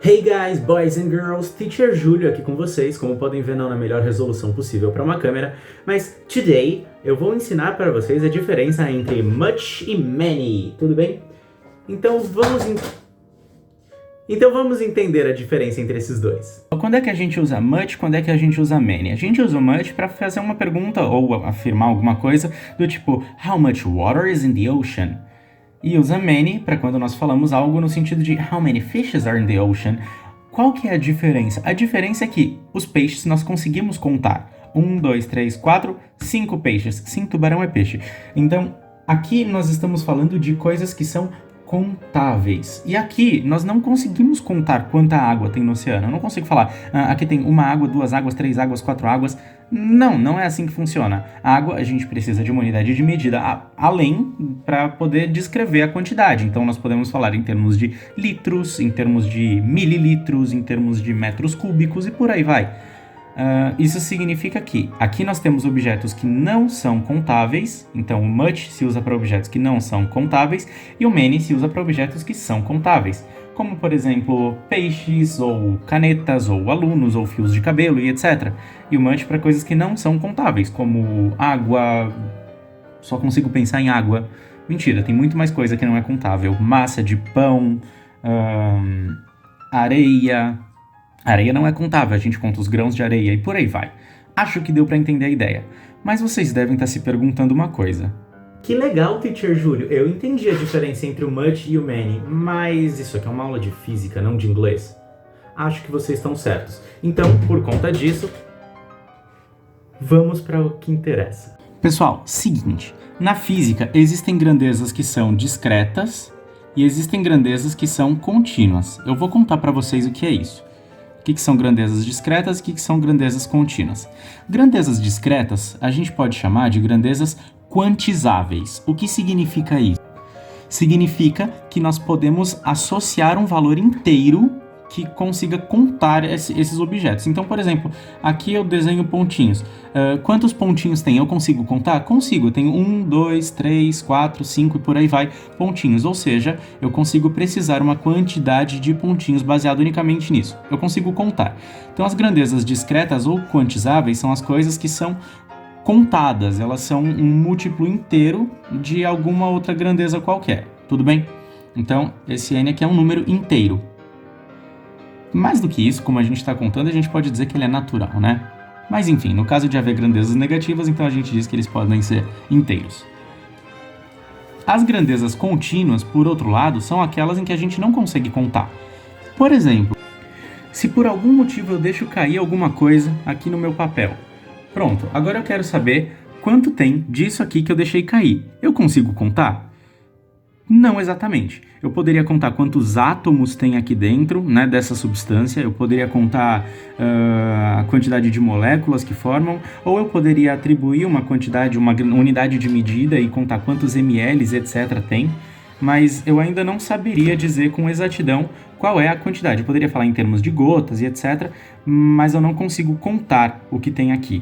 Hey guys, boys and girls, Teacher Júlio aqui com vocês. Como podem ver, não na melhor resolução possível para uma câmera, mas today eu vou ensinar para vocês a diferença entre much e many, tudo bem? Então vamos entender a diferença entre esses dois. Quando é que a gente usa much, quando é que a gente usa many? A gente usa o much para fazer uma pergunta ou afirmar alguma coisa do tipo How much water is in the ocean? E usa many para quando nós falamos algo no sentido de How many fishes are in the ocean? Qual que é a diferença? A diferença é que os peixes nós conseguimos contar. 1, 2, 3, 4, 5 peixes. Sim, tubarão é peixe. Então, aqui nós estamos falando de coisas que são contáveis. E aqui nós não conseguimos contar quanta água tem no oceano. Eu não consigo falar, aqui tem uma água, 2 águas, 3 águas, 4 águas. Não é assim que funciona. A água, a gente precisa de uma unidade de medida além para poder descrever a quantidade. Então nós podemos falar em termos de litros, em termos de mililitros, em termos de metros cúbicos e por aí vai. Isso significa que aqui nós temos objetos que não são contáveis, então o much se usa para objetos que não são contáveis e o many se usa para objetos que são contáveis, como por exemplo peixes, ou canetas, ou alunos, ou fios de cabelo e etc. E o much para coisas que não são contáveis, como água, só consigo pensar em água. Mentira, tem muito mais coisa que não é contável, massa de pão, areia. A areia não é contável, a gente conta os grãos de areia e por aí vai. Acho que deu para entender a ideia. Mas vocês devem estar se perguntando uma coisa. Que legal, Teacher Júlio. Eu entendi a diferença entre o much e o many, mas isso aqui é uma aula de física, não de inglês. Acho que vocês estão certos. Então, por conta disso, vamos para o que interessa. Pessoal, seguinte. Na física, existem grandezas que são discretas e existem grandezas que são contínuas. Eu vou contar para vocês o que é isso. O que são grandezas discretas e o que são grandezas contínuas. Grandezas discretas a gente pode chamar de grandezas quantizáveis. O que significa isso? Significa que nós podemos associar um valor inteiro que consiga contar esses objetos. Então, por exemplo, aqui eu desenho pontinhos. Quantos pontinhos tem? Eu consigo contar? Consigo. Eu tenho 1, 2, 3, 4, 5 e por aí vai pontinhos. Ou seja, eu consigo precisar uma quantidade de pontinhos baseado unicamente nisso. Eu consigo contar. Então, as grandezas discretas ou quantizáveis são as coisas que são contadas. Elas são um múltiplo inteiro de alguma outra grandeza qualquer. Tudo bem? Então, esse n aqui é um número inteiro. Mais do que isso, como a gente está contando, a gente pode dizer que ele é natural, né? Mas enfim, no caso de haver grandezas negativas, então a gente diz que eles podem ser inteiros. As grandezas contínuas, por outro lado, são aquelas em que a gente não consegue contar. Por exemplo, se por algum motivo eu deixo cair alguma coisa aqui no meu papel. Pronto, agora eu quero saber quanto tem disso aqui que eu deixei cair. Eu consigo contar? Não exatamente. Eu poderia contar quantos átomos tem aqui dentro, né, dessa substância, eu poderia contar a quantidade de moléculas que formam, ou eu poderia atribuir uma quantidade, uma unidade de medida e contar quantos ml, etc. tem, mas eu ainda não saberia dizer com exatidão qual é a quantidade. Eu poderia falar em termos de gotas e etc., mas eu não consigo contar o que tem aqui.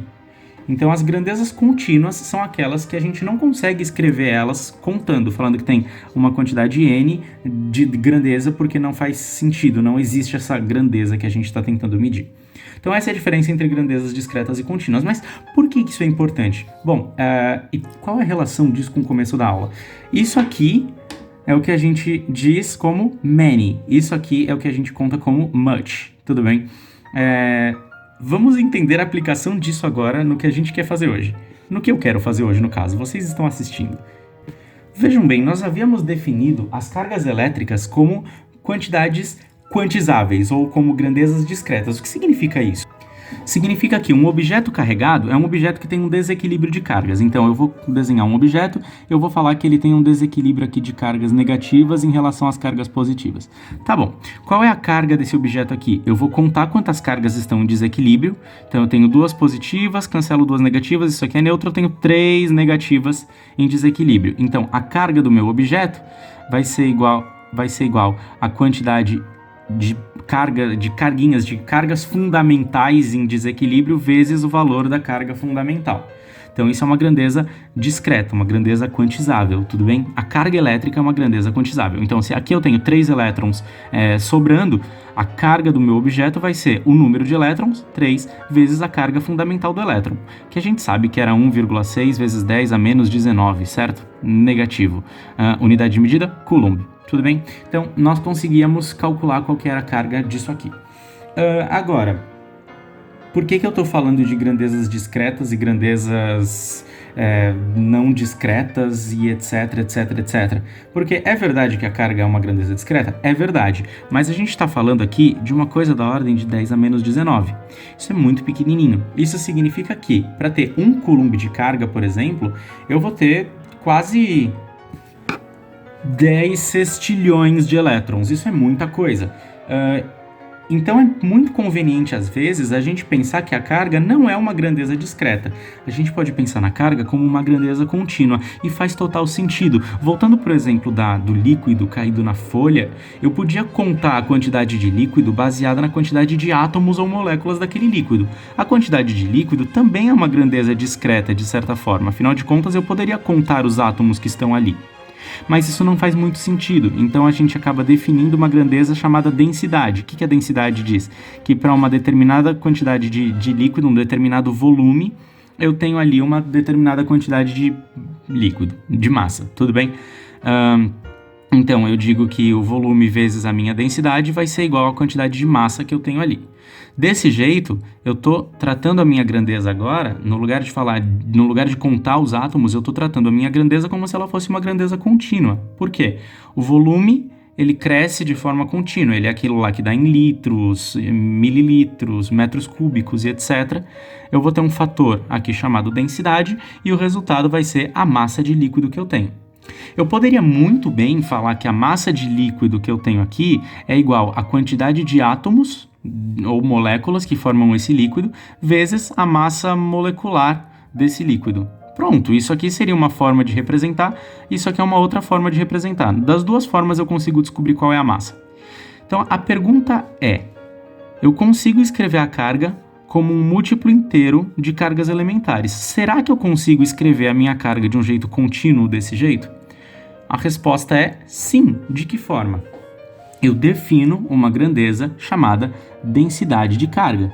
Então, as grandezas contínuas são aquelas que a gente não consegue escrever elas contando, falando que tem uma quantidade n de grandeza, porque não faz sentido, não existe essa grandeza que a gente está tentando medir. Então, essa é a diferença entre grandezas discretas e contínuas. Mas por que isso é importante? Bom, e qual é a relação disso com o começo da aula? Isso aqui é o que a gente diz como many. Isso aqui é o que a gente conta como much. Tudo bem? Vamos entender a aplicação disso agora no que a gente quer fazer hoje. No que eu quero fazer hoje, no caso. Vocês estão assistindo. Vejam bem, nós havíamos definido as cargas elétricas como quantidades quantizáveis ou como grandezas discretas. O que significa isso? Significa que um objeto carregado é um objeto que tem um desequilíbrio de cargas. Então, eu vou desenhar um objeto, eu vou falar que ele tem um desequilíbrio aqui de cargas negativas em relação às cargas positivas. Tá bom. Qual é a carga desse objeto aqui? Eu vou contar quantas cargas estão em desequilíbrio. Então, eu tenho 2 positivas, cancelo 2 negativas, isso aqui é neutro, eu tenho 3 negativas em desequilíbrio. Então, a carga do meu objeto vai ser igual à quantidade de cargas fundamentais em desequilíbrio vezes o valor da carga fundamental. Então isso é uma grandeza discreta, uma grandeza quantizável, tudo bem? A carga elétrica é uma grandeza quantizável. Então se aqui eu tenho 3 elétrons sobrando, a carga do meu objeto vai ser o número de elétrons, 3, vezes a carga fundamental do elétron, que a gente sabe que era 1,6 vezes 10 a menos 19, certo? Negativo. Unidade de medida, Coulomb. Tudo bem? Então, nós conseguíamos calcular qual que era a carga disso aqui. Agora, por que eu estou falando de grandezas discretas e grandezas não discretas e etc, etc, etc? Porque é verdade que a carga é uma grandeza discreta? É verdade. Mas a gente está falando aqui de uma coisa da ordem de 10 a menos 19. Isso é muito pequenininho. Isso significa que, para ter 1 coulomb de carga, por exemplo, eu vou ter quase 10 sextilhões de elétrons. Isso é muita coisa. Então é muito conveniente, às vezes, a gente pensar que a carga não é uma grandeza discreta. A gente pode pensar na carga como uma grandeza contínua, e faz total sentido. Voltando, por exemplo, do líquido caído na folha, eu podia contar a quantidade de líquido baseada na quantidade de átomos ou moléculas daquele líquido. A quantidade de líquido também é uma grandeza discreta, de certa forma. Afinal de contas, eu poderia contar os átomos que estão ali. Mas isso não faz muito sentido, então a gente acaba definindo uma grandeza chamada densidade. O que a densidade diz? Que para uma determinada quantidade de líquido, um determinado volume, eu tenho ali uma determinada quantidade de líquido, de massa, tudo bem? Então eu digo que o volume vezes a minha densidade vai ser igual à quantidade de massa que eu tenho ali. Desse jeito, eu estou tratando a minha grandeza agora, no lugar de contar os átomos, eu estou tratando a minha grandeza como se ela fosse uma grandeza contínua. Por quê? O volume, ele cresce de forma contínua, ele é aquilo lá que dá em litros, mililitros, metros cúbicos e etc. Eu vou ter um fator aqui chamado densidade e o resultado vai ser a massa de líquido que eu tenho. Eu poderia muito bem falar que a massa de líquido que eu tenho aqui é igual à quantidade de átomos ou moléculas que formam esse líquido, vezes a massa molecular desse líquido. Pronto, isso aqui seria uma forma de representar, isso aqui é uma outra forma de representar. Das duas formas eu consigo descobrir qual é a massa. Então a pergunta é, eu consigo escrever a carga como um múltiplo inteiro de cargas elementares. Será que eu consigo escrever a minha carga de um jeito contínuo desse jeito? A resposta é sim. De que forma? Eu defino uma grandeza chamada densidade de carga.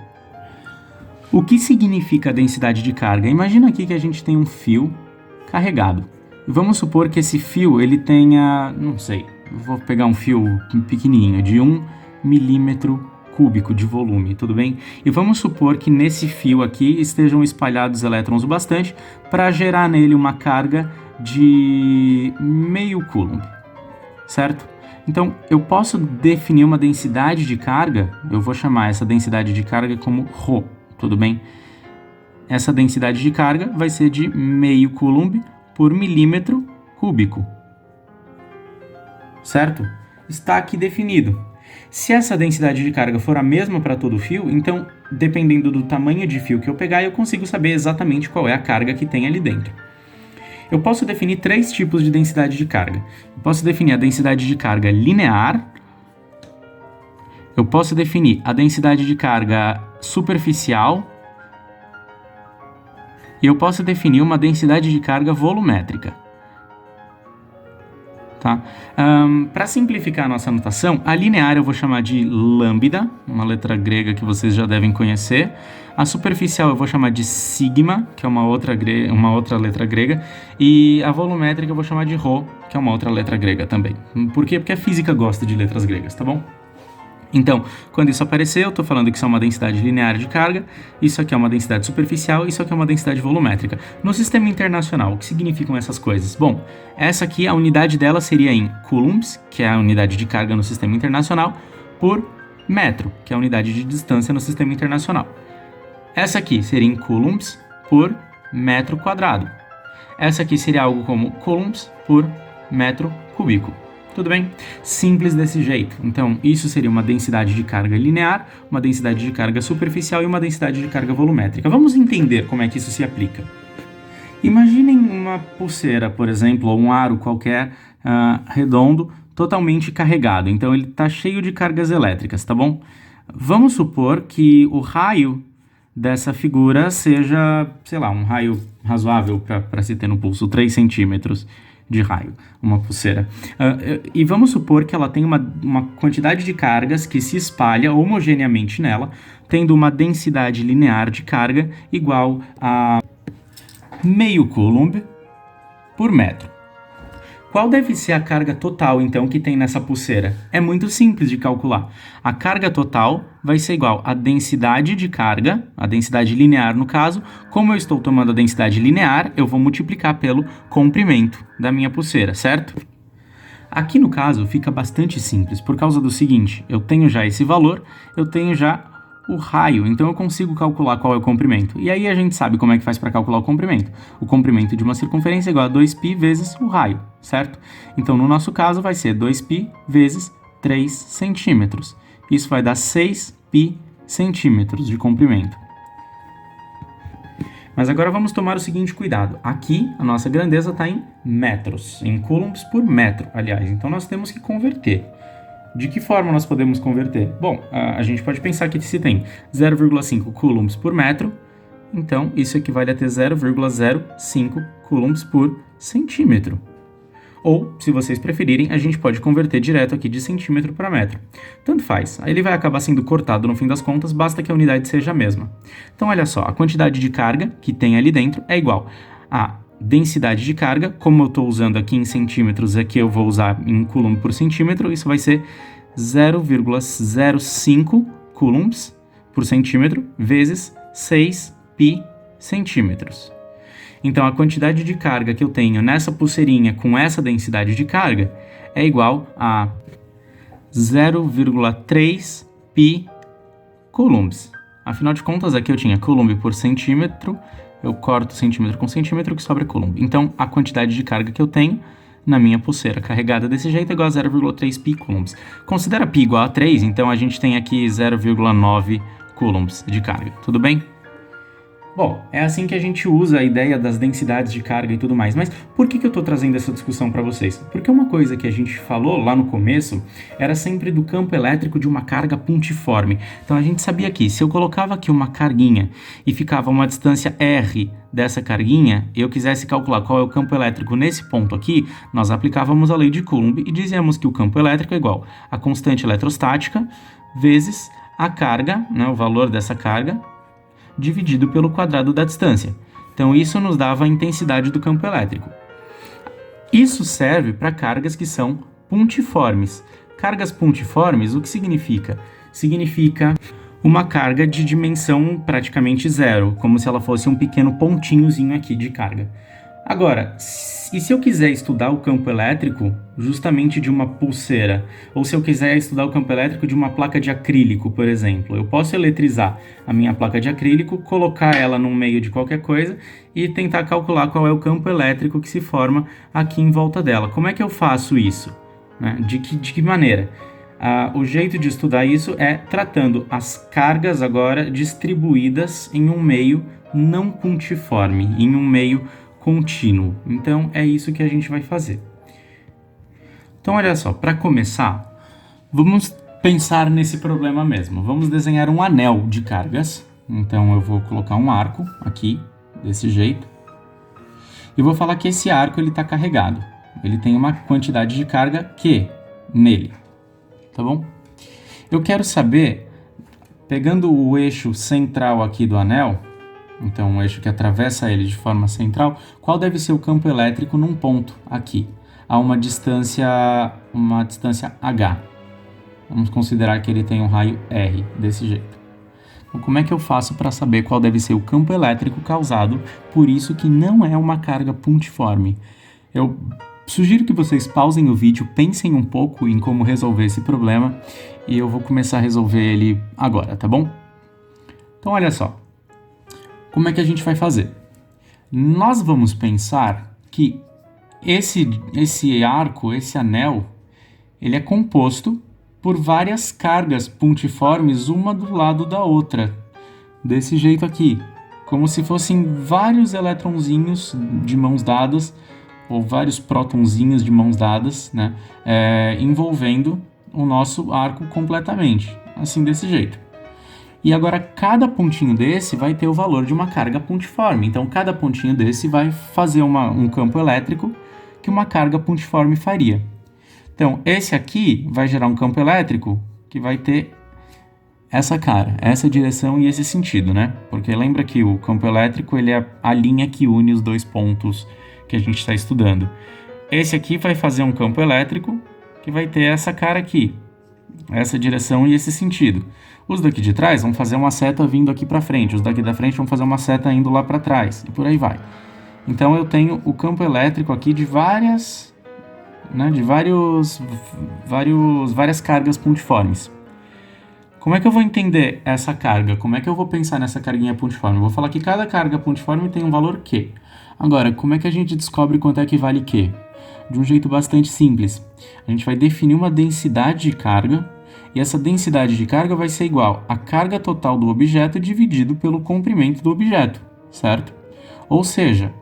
O que significa densidade de carga? Imagina aqui que a gente tem um fio carregado. Vamos supor que esse fio ele tenha, não sei, vou pegar um fio pequenininho, de 1 milímetro cúbico de volume, tudo bem? E vamos supor que nesse fio aqui estejam espalhados elétrons o bastante para gerar nele uma carga de meio coulomb, certo? Então, eu posso definir uma densidade de carga, eu vou chamar essa densidade de carga como ρ, tudo bem? Essa densidade de carga vai ser de meio coulomb por milímetro cúbico, certo? Está aqui definido. Se essa densidade de carga for a mesma para todo o fio, então, dependendo do tamanho de fio que eu pegar, eu consigo saber exatamente qual é a carga que tem ali dentro. Eu posso definir 3 tipos de densidade de carga. Eu posso definir a densidade de carga linear, eu posso definir a densidade de carga superficial e eu posso definir uma densidade de carga volumétrica. Tá? Para simplificar a nossa notação, a linear eu vou chamar de lambda, uma letra grega que vocês já devem conhecer. A superficial eu vou chamar de sigma, que é uma outra letra grega. E a volumétrica eu vou chamar de rho, que é uma outra letra grega também. Por quê? Porque a física gosta de letras gregas, tá bom? Então, quando isso aparecer, eu estou falando que isso é uma densidade linear de carga, isso aqui é uma densidade superficial, isso aqui é uma densidade volumétrica. No sistema internacional, o que significam essas coisas? Bom, essa aqui, a unidade dela seria em coulombs, que é a unidade de carga no sistema internacional, por metro, que é a unidade de distância no sistema internacional. Essa aqui seria em coulombs por metro quadrado. Essa aqui seria algo como coulombs por metro cúbico. Tudo bem? Simples desse jeito. Então, isso seria uma densidade de carga linear, uma densidade de carga superficial e uma densidade de carga volumétrica. Vamos entender como é que isso se aplica. Imaginem uma pulseira, por exemplo, ou um aro qualquer redondo, totalmente carregado. Então, ele está cheio de cargas elétricas, tá bom? Vamos supor que o raio dessa figura seja, sei lá, um raio razoável para se ter no pulso, 3 centímetros de raio, uma pulseira. E vamos supor que ela tem uma quantidade de cargas que se espalha homogeneamente nela, tendo uma densidade linear de carga igual a meio coulomb por metro. Qual deve ser a carga total, então, que tem nessa pulseira? É muito simples de calcular. A carga total vai ser igual à densidade de carga, a densidade linear no caso. Como eu estou tomando a densidade linear, eu vou multiplicar pelo comprimento da minha pulseira, certo? Aqui no caso fica bastante simples, por causa do seguinte, eu tenho já esse valor, eu tenho já o raio, então eu consigo calcular qual é o comprimento. E aí a gente sabe como é que faz para calcular o comprimento. O comprimento de uma circunferência é igual a 2π vezes o raio, certo? Então no nosso caso vai ser 2π vezes 3 centímetros. Isso vai dar 6π centímetros de comprimento. Mas agora vamos tomar o seguinte cuidado. Aqui a nossa grandeza está em metros, em coulombs por metro, aliás. Então nós temos que converter. De que forma nós podemos converter? Bom, a gente pode pensar que se tem 0,5 coulombs por metro, então isso equivale a ter 0,05 coulombs por centímetro. Ou, se vocês preferirem, a gente pode converter direto aqui de centímetro para metro. Tanto faz, aí ele vai acabar sendo cortado no fim das contas, basta que a unidade seja a mesma. Então olha só, a quantidade de carga que tem ali dentro é igual a densidade de carga, como eu estou usando aqui em centímetros, aqui eu vou usar em coulomb por centímetro, isso vai ser 0,05 coulombs por centímetro vezes 6π centímetros. Então a quantidade de carga que eu tenho nessa pulseirinha com essa densidade de carga é igual a 0,3π coulombs. Afinal de contas, aqui eu tinha coulomb por centímetro, eu corto centímetro com centímetro, que sobra coulomb. Então, a quantidade de carga que eu tenho na minha pulseira carregada desse jeito é igual a 0,3π coulombs. Considera π igual a 3, então a gente tem aqui 0,9 coulombs de carga. Tudo bem? Bom, é assim que a gente usa a ideia das densidades de carga e tudo mais. Mas por que eu estou trazendo essa discussão para vocês? Porque uma coisa que a gente falou lá no começo era sempre do campo elétrico de uma carga pontiforme. Então a gente sabia que se eu colocava aqui uma carguinha e ficava uma distância R dessa carguinha, e eu quisesse calcular qual é o campo elétrico nesse ponto aqui, nós aplicávamos a lei de Coulomb e dizíamos que o campo elétrico é igual a constante eletrostática vezes a carga, né, o valor dessa carga, dividido pelo quadrado da distância. Então isso nos dava a intensidade do campo elétrico. Isso serve para cargas que são pontiformes. Cargas pontiformes, o que significa? Significa uma carga de dimensão praticamente zero, como se ela fosse um pequeno pontinhozinho aqui de carga. Agora, e se eu quiser estudar o campo elétrico justamente de uma pulseira, ou se eu quiser estudar o campo elétrico de uma placa de acrílico, por exemplo, eu posso eletrizar a minha placa de acrílico, colocar ela no meio de qualquer coisa e tentar calcular qual é o campo elétrico que se forma aqui em volta dela. Como é que eu faço isso? Né? De que maneira? O jeito de estudar isso é tratando as cargas agora distribuídas em um meio não pontiforme, em um meio contínuo. Então é isso que a gente vai fazer. Então olha só, para começar, vamos pensar nesse problema mesmo. Vamos desenhar um anel de cargas. Então eu vou colocar um arco aqui, desse jeito. E vou falar que esse arco ele está carregado. Ele tem uma quantidade de carga Q nele. Tá bom? Eu quero saber, pegando o eixo central aqui do anel, então um eixo que atravessa ele de forma central, qual deve ser o campo elétrico num ponto aqui, a uma distância H. Vamos considerar que ele tem um raio R, desse jeito. Então, como é que eu faço para saber qual deve ser o campo elétrico causado por isso que não é uma carga pontiforme? Eu sugiro que vocês pausem o vídeo, pensem um pouco em como resolver esse problema e eu vou começar a resolver ele agora, tá bom? Então olha só. Como é que a gente vai fazer? Nós vamos pensar que esse arco, esse anel, ele é composto por várias cargas pontiformes, uma do lado da outra, desse jeito aqui, como se fossem vários eletronzinhos de mãos dadas, ou vários prótonzinhos de mãos dadas, né, envolvendo o nosso arco completamente, assim desse jeito. E agora cada pontinho desse vai ter o valor de uma carga pontiforme. Então cada pontinho desse vai fazer um campo elétrico que uma carga pontiforme faria. Então esse aqui vai gerar um campo elétrico que vai ter essa cara, essa direção e esse sentido, né? Porque lembra que o campo elétrico ele é a linha que une os dois pontos que a gente está estudando. Esse aqui vai fazer um campo elétrico que vai ter essa cara aqui, essa direção e esse sentido. Os daqui de trás vão fazer uma seta vindo aqui para frente, os daqui da frente vão fazer uma seta indo lá para trás, e por aí vai. Então eu tenho o campo elétrico aqui de várias cargas pontiformes. Como é que eu vou entender essa carga? Como é que eu vou pensar nessa carguinha pontiforme? Eu vou falar que cada carga pontiforme tem um valor Q. Agora, como é que a gente descobre quanto é que vale Q? De um jeito bastante simples. A gente vai definir uma densidade de carga, e essa densidade de carga vai ser igual à carga total do objeto dividido pelo comprimento do objeto, certo? Ou seja,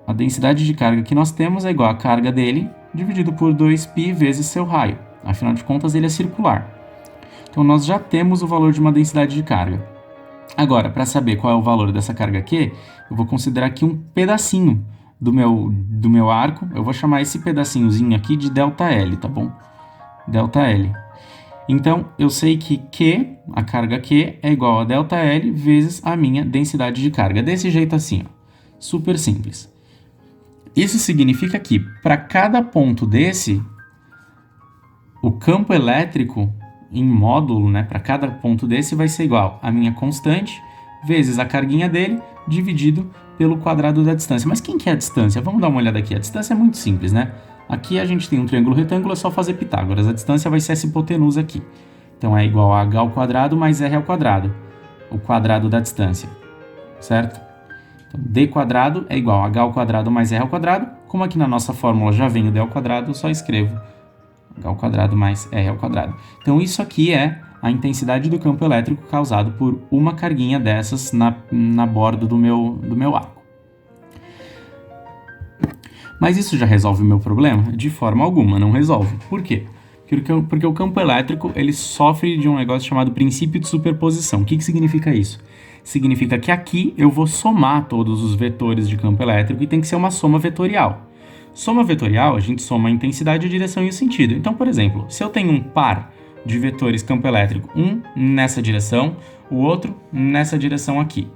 a densidade de carga que nós temos é igual à carga dele dividido por 2π vezes seu raio. Afinal de contas, ele é circular. Então, nós já temos o valor de uma densidade de carga. Agora, para saber qual é o valor dessa carga Q, eu vou considerar aqui um pedacinho do meu arco. Eu vou chamar esse pedacinhozinho aqui de ΔL, tá bom? ΔL. Então, eu sei que Q, a carga Q, é igual a ΔL vezes a minha densidade de carga. Desse jeito assim, ó. Super simples. Isso significa que, para cada ponto desse, o campo elétrico em módulo, né, para cada ponto desse vai ser igual a minha constante vezes a carguinha dele dividido pelo quadrado da distância. Mas quem que é a distância? Vamos dar uma olhada aqui. A distância é muito simples, né? Aqui a gente tem um triângulo retângulo, é só fazer Pitágoras. A distância vai ser essa hipotenusa aqui. Então é igual a h ao quadrado mais r ao quadrado, o quadrado da distância, certo? Então d quadrado é igual a h ao quadrado mais r ao quadrado. Como aqui na nossa fórmula já vem o d ao quadrado, eu só escrevo h ao quadrado mais r ao quadrado. Então isso aqui é a intensidade do campo elétrico causado por uma carguinha dessas na borda do meu arco. Mas isso já resolve o meu problema? De forma alguma, não resolve. Por quê? Porque o campo elétrico ele sofre de um negócio chamado princípio de superposição. O que significa isso? Significa que aqui eu vou somar todos os vetores de campo elétrico e tem que ser uma soma vetorial. Soma vetorial, a gente soma a intensidade, a direção e o sentido. Então, por exemplo, se eu tenho um par de vetores campo elétrico, um nessa direção, o outro nessa direção aqui,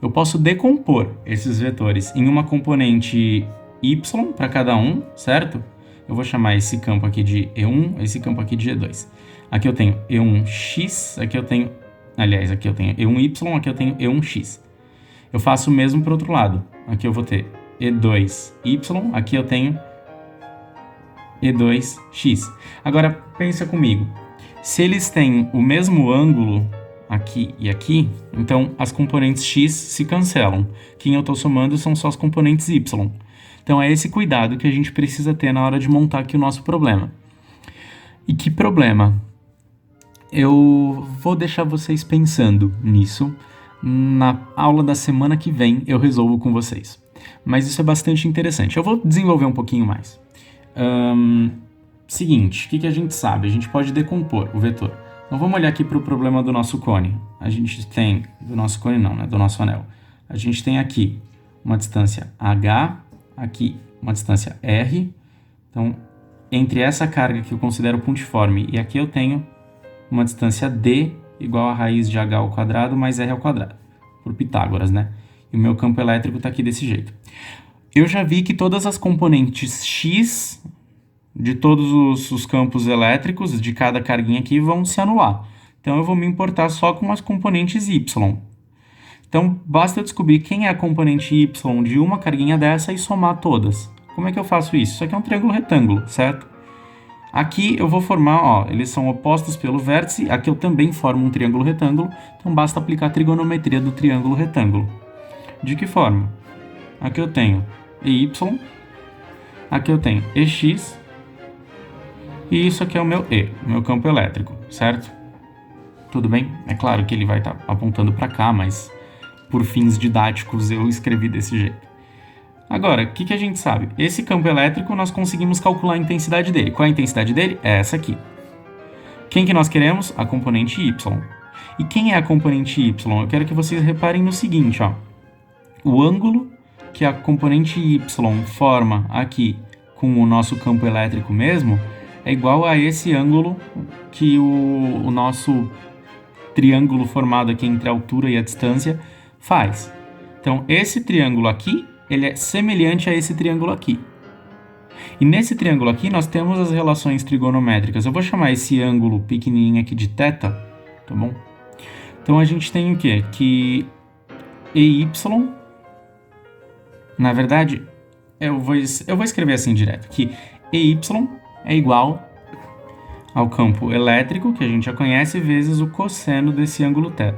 eu posso decompor esses vetores em uma componente y para cada um, certo? Eu vou chamar esse campo aqui de E1, esse campo aqui de E2. Aqui eu tenho E1x, aqui eu tenho E1y, aqui eu tenho E1x. Eu faço o mesmo para o outro lado. Aqui eu vou ter E2y, aqui eu tenho E2x. Agora, pensa comigo. Se eles têm o mesmo ângulo aqui e aqui, então as componentes x se cancelam. Quem eu estou somando são só as componentes y. Então é esse cuidado que a gente precisa ter na hora de montar aqui o nosso problema. E que problema? Eu vou deixar vocês pensando nisso. Na aula da semana que vem eu resolvo com vocês. Mas isso é bastante interessante. Eu vou desenvolver um pouquinho mais. Seguinte, o que a gente sabe? A gente pode decompor o vetor. Então vamos olhar aqui para o problema do nosso cone. A gente tem, do nosso cone não, né? Do nosso anel. A gente tem aqui uma distância h, aqui uma distância r. Então, entre essa carga que eu considero pontiforme e aqui eu tenho uma distância d igual a raiz de h ao quadrado mais r ao quadrado, por Pitágoras, né? E o meu campo elétrico está aqui desse jeito. Eu já vi que todas as componentes x de todos os campos elétricos de cada carguinha aqui vão se anular. Então eu vou me importar só com as componentes y. Então basta eu descobrir quem é a componente y de uma carguinha dessa e somar todas. Como é que eu faço isso? Isso aqui é um triângulo retângulo, certo? Aqui eu vou formar, ó, eles são opostos pelo vértice, aqui eu também formo um triângulo retângulo, então basta aplicar a trigonometria do triângulo retângulo. De que forma? Aqui eu tenho EY, aqui eu tenho EX, e isso aqui é o meu E, o meu campo elétrico, certo? Tudo bem? É claro que ele vai estar apontando para cá, mas por fins didáticos eu escrevi desse jeito. Agora, o que a gente sabe? Esse campo elétrico nós conseguimos calcular a intensidade dele. Qual é a intensidade dele? É essa aqui. Quem que nós queremos? A componente y. E quem é a componente y? Eu quero que vocês reparem no seguinte, ó. O ângulo que a componente y forma aqui com o nosso campo elétrico mesmo é igual a esse ângulo que o nosso triângulo formado aqui entre a altura e a distância faz. Então, esse triângulo aqui, ele é semelhante a esse triângulo aqui. E nesse triângulo aqui, nós temos as relações trigonométricas. Eu vou chamar esse ângulo pequenininho aqui de θ, tá bom? Então, a gente tem o quê? Que EY, na verdade, eu vou escrever assim direto, que EY é igual ao campo elétrico, que a gente já conhece, vezes o cosseno desse ângulo θ,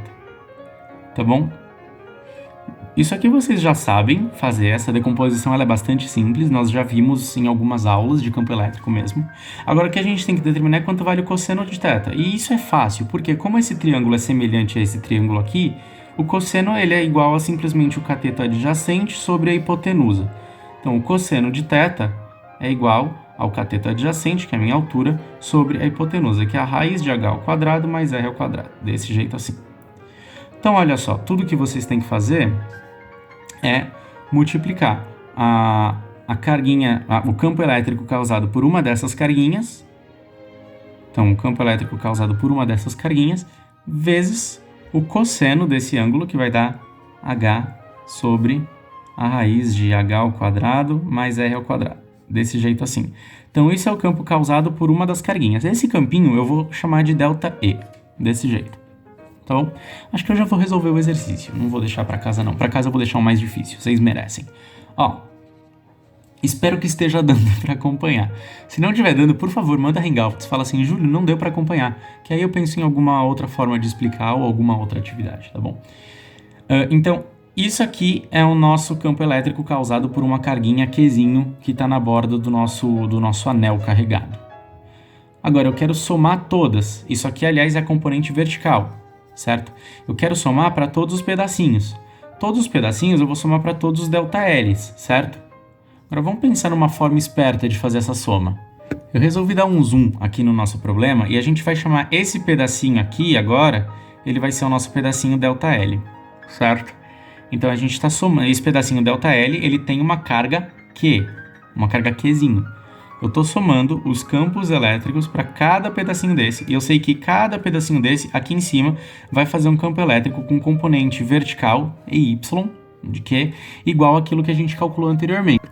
tá bom? Isso aqui vocês já sabem fazer, essa decomposição ela é bastante simples, nós já vimos em algumas aulas de campo elétrico mesmo. Agora o que a gente tem que determinar é quanto vale o cosseno de θ, e isso é fácil, porque como esse triângulo é semelhante a esse triângulo aqui, o cosseno ele é igual a simplesmente o cateto adjacente sobre a hipotenusa. Então o cosseno de θ é igual ao cateto adjacente, que é a minha altura, sobre a hipotenusa, que é a raiz de h ao quadrado mais r ao quadrado, desse jeito assim. Então olha só, tudo que vocês têm que fazer é multiplicar a carguinha, o campo elétrico causado por uma dessas carguinhas, então o campo elétrico causado por uma dessas carguinhas, vezes o cosseno desse ângulo, que vai dar h sobre a raiz de h ao quadrado mais r ao quadrado, desse jeito assim. Então esse é o campo causado por uma das carguinhas. Esse campinho eu vou chamar de ΔE, desse jeito. Tá bom? Acho que eu já vou resolver o exercício. Não vou deixar pra casa, não. Pra casa eu vou deixar o mais difícil. Vocês merecem. Ó, espero que esteja dando pra acompanhar. Se não estiver dando, por favor, manda Hangouts. Fala assim, Júlio, não deu pra acompanhar. Que aí eu penso em alguma outra forma de explicar ou alguma outra atividade, tá bom? Então, isso aqui é o nosso campo elétrico causado por uma carguinha Qzinho que tá na borda do nosso anel carregado. Agora, eu quero somar todas. Isso aqui, aliás, é a componente vertical. Certo? Eu quero somar para todos os pedacinhos. Todos os pedacinhos eu vou somar para todos os ΔLs, certo? Agora vamos pensar numa forma esperta de fazer essa soma. Eu resolvi dar um zoom aqui no nosso problema e a gente vai chamar esse pedacinho aqui agora, ele vai ser o nosso pedacinho ΔL, certo? Então a gente está somando, esse pedacinho ΔL, ele tem uma carga Q, uma carga Qzinho. Eu estou somando os campos elétricos para cada pedacinho desse, e eu sei que cada pedacinho desse, aqui em cima, vai fazer um campo elétrico com componente vertical, EY, de Q, igual àquilo que a gente calculou anteriormente,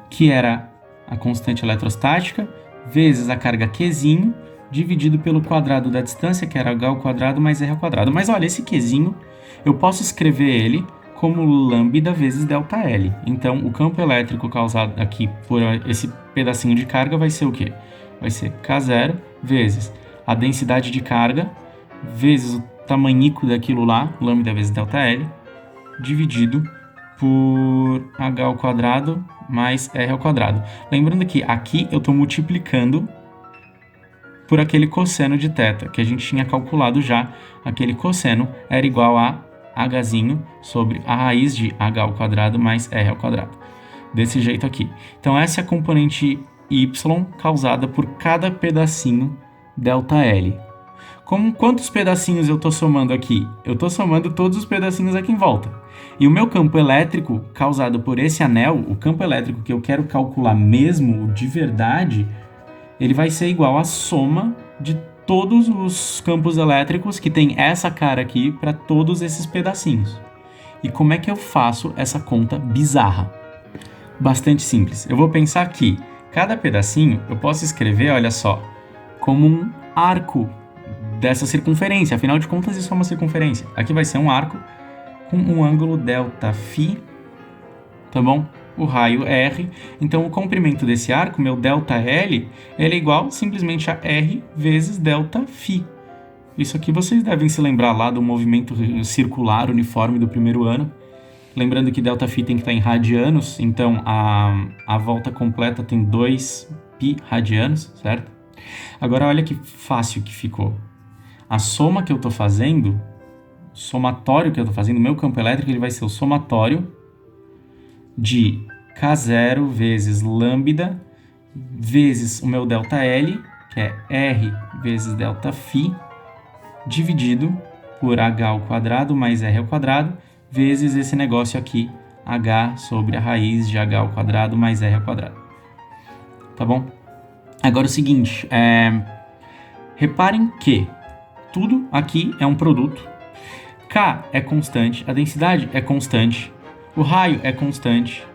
que era a constante eletrostática, vezes a carga Qzinho, dividido pelo quadrado da distância, que era h ao quadrado mais r ao quadrado. Mas olha, esse Qzinho, eu posso escrever ele como lambda vezes ΔL. Então, o campo elétrico causado aqui por esse pedacinho de carga vai ser o quê? Vai ser K0 vezes a densidade de carga vezes o tamanhico daquilo lá, lambda vezes ΔL, dividido por h ao quadrado mais r ao quadrado. Lembrando que aqui eu estou multiplicando por aquele cosseno de θ, que a gente tinha calculado já. Aquele cosseno era igual a hzinho sobre a raiz de h ao quadrado mais r ao quadrado. Desse jeito aqui. Então essa é a componente y causada por cada pedacinho ΔL. Quantos pedacinhos eu estou somando aqui? Eu estou somando todos os pedacinhos aqui em volta. E o meu campo elétrico causado por esse anel, o campo elétrico que eu quero calcular mesmo de verdade, ele vai ser igual à soma de todos os campos elétricos que tem essa cara aqui para todos esses pedacinhos. E como é que eu faço essa conta bizarra? Bastante simples. Eu vou pensar que cada pedacinho eu posso escrever, olha só, como um arco dessa circunferência. Afinal de contas, isso é uma circunferência. Aqui vai ser um arco com um ângulo ΔΦ, tá bom? O raio R. Então, o comprimento desse arco, meu ΔL, ele é igual simplesmente a R vezes ΔΦ. Isso aqui vocês devem se lembrar lá do movimento circular uniforme do primeiro ano. Lembrando que ΔΦ tem que estar em radianos, então a volta completa tem 2π radianos, certo? Agora, olha que fácil que ficou. A soma que eu estou fazendo, o somatório que eu estou fazendo, o meu campo elétrico, ele vai ser o somatório de K0 vezes lambda vezes o meu ΔL, que é R vezes ΔΦ, dividido por h ao quadrado mais r ao quadrado, vezes esse negócio aqui, h sobre a raiz de h ao quadrado mais r ao quadrado. Tá bom? Agora o seguinte, reparem que tudo aqui é um produto, K é constante, a densidade é constante, o raio é constante,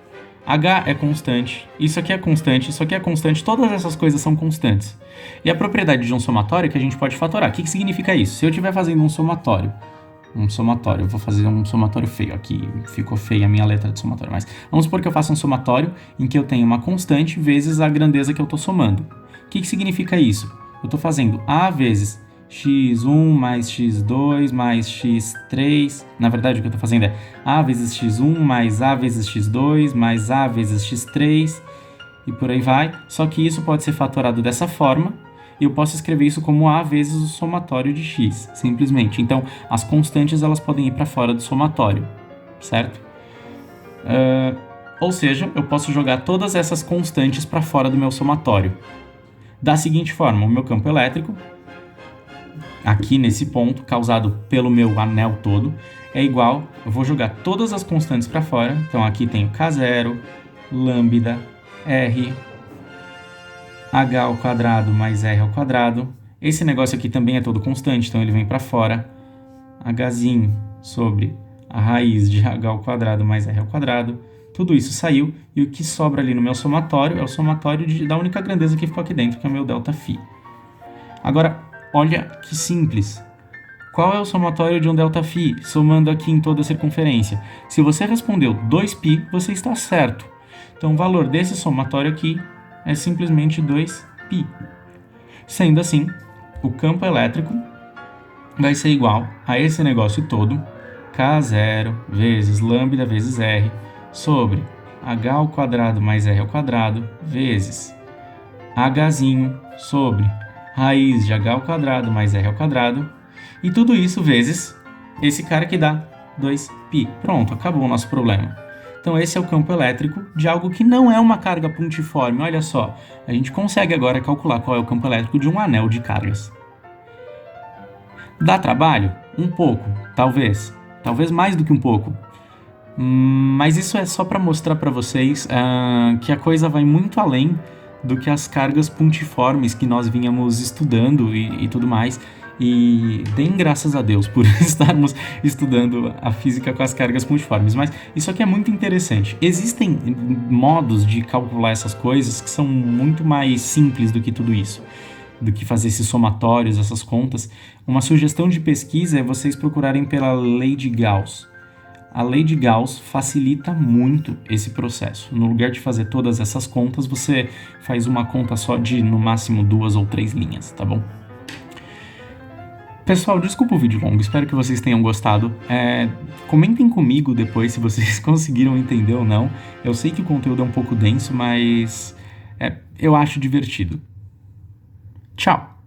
H é constante, isso aqui é constante, isso aqui é constante, todas essas coisas são constantes. E a propriedade de um somatório é que a gente pode fatorar. O que significa isso? Se eu estiver fazendo um somatório, eu vou fazer um somatório feio, aqui ficou feia a minha letra de somatório, mas vamos supor que eu faça um somatório em que eu tenho uma constante vezes a grandeza que eu estou somando. O que significa isso? Eu estou fazendo A vezes x1 mais x2 mais x3, na verdade o que eu estou fazendo é A vezes x1 mais A vezes x2 mais A vezes x3 e por aí vai, só que isso pode ser fatorado dessa forma e eu posso escrever isso como A vezes o somatório de x, simplesmente. Então, as constantes elas podem ir para fora do somatório, certo? Ou seja, eu posso jogar todas essas constantes para fora do meu somatório. Da seguinte forma, o meu campo elétrico, aqui nesse ponto, causado pelo meu anel todo, é igual, eu vou jogar todas as constantes para fora, então aqui tenho K0, lambda, R, H ao quadrado mais R ao quadrado, esse negócio aqui também é todo constante, então ele vem para fora, Hzinho sobre a raiz de H ao quadrado mais R ao quadrado, tudo isso saiu, e o que sobra ali no meu somatório é o somatório da única grandeza que ficou aqui dentro, que é o meu ΔΦ. Agora, olha que simples. Qual é o somatório de um ΔΦ, somando aqui em toda a circunferência? Se você respondeu 2π, você está certo. Então, o valor desse somatório aqui é simplesmente 2π. Sendo assim, o campo elétrico vai ser igual a esse negócio todo, K0 vezes lambda vezes R, sobre H ao quadrado mais R ao quadrado, vezes Hzinho sobre raiz de H ao quadrado mais R ao quadrado, e tudo isso vezes esse cara que dá 2π. Pronto, acabou o nosso problema. Então esse é o campo elétrico de algo que não é uma carga pontiforme. Olha só, a gente consegue agora calcular qual é o campo elétrico de um anel de cargas. Dá trabalho? Um pouco, talvez mais do que um pouco. Mas isso é só para mostrar para vocês que a coisa vai muito além do que as cargas pontiformes que nós vínhamos estudando e tudo mais. E deem graças a Deus por estarmos estudando a física com as cargas pontiformes. Mas isso aqui é muito interessante. Existem modos de calcular essas coisas que são muito mais simples do que tudo isso, do que fazer esses somatórios, essas contas. Uma sugestão de pesquisa é vocês procurarem pela lei de Gauss. A lei de Gauss facilita muito esse processo. No lugar de fazer todas essas contas, você faz uma conta só de, no máximo, 2 ou 3 linhas, tá bom? Pessoal, desculpa o vídeo longo, espero que vocês tenham gostado. Comentem comigo depois se vocês conseguiram entender ou não. Eu sei que o conteúdo é um pouco denso, mas eu acho divertido. Tchau!